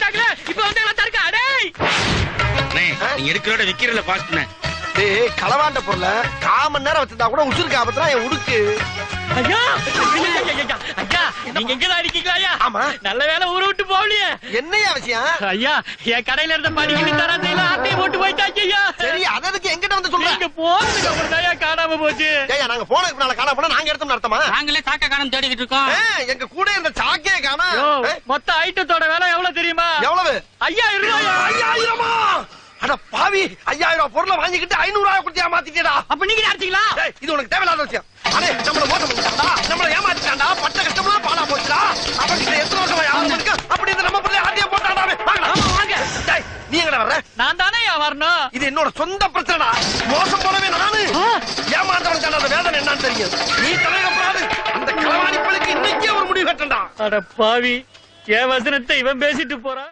போட்டாங்களே இப்ப வந்து எல்லாம் தடுக்க அடேய் நீங்க எடுக்கிறோட விக்கிறல பாஸ்ட்னே டேய் களவாண்ட பொருள 1/4 மணி நேரம் வச்சிருந்தா கூட உசுருக்கு ஆபத்துனா என் உடுக்கு. ஐயா ஐயா நீங்க எங்கதான் இருக்கீங்களா ஐயா? ஆமா. நல்ல வேளை ஊரை விட்டு போகலையே. என்னையா விஷயம்? ஐயா என் கடையில இருந்த படிக்கிட்டு தராதையில ஆட்டையை போட்டு போயிட்டாங்க ஐயா. சரி அதற்கு எங்கிட்ட வந்து சொல்றேன். நீங்க போனதுக்கு அப்புறம் தான் காணாம போச்சு. ஏய்யா நாங்க போனதுக்கு முன்னால காணாம போனா நாங்க எடுத்தோம்னு அர்த்தமா? நாங்களே சாக்க காணோம் தேடிக்கிட்டு இருக்கோம். எங்க கூட இருந்த சாக்கே காணா. மொத்த ஐட்டத்தோட விலை எவ்வளவு தெரியுமா? எவ்வளவு? 5000 ரூபாயா? 5000மா? அட பாவி 5000 ரூபாய் பொருளை வாங்கிக்கிட்டு 500 ரூபாய் கொடுத்து ஏமாத்திட்டேடா. அப்ப நீங்க அடிச்சீங்களா? இது உனக்கு தேவையில்லாத விஷயம். அடே நம்மள மோசம் பண்ணிட்டான்டா, நம்மள ஏமாத்திட்டான்டா, பட்ட கஷ்டம்லாம் பாழா போச்சுடா. அவன்கிட்ட எத்தனை வருஷமா யாரும் இருக்கு, அப்படி இந்த நம்ம பொருளை ஆட்டிய போட்டாடா. வாங்க. டேய் நீ எங்கடா வர்ற? நான் தானே வரணும். இது என்னோட சொந்த பிரச்சனைடா. மோசம் போனவே நானு. ஏமாந்தவனுக்கு அந்த வேதனை என்னன்னு தெரியும். நீ தலையிடப்படாது. அந்த களவாணி பழுக்கு இன்னைக்கே ஒரு முடிவு கட்டண்டா. அட பாவி என் வசனத்தை இவன் பேசிட்டு போறான்.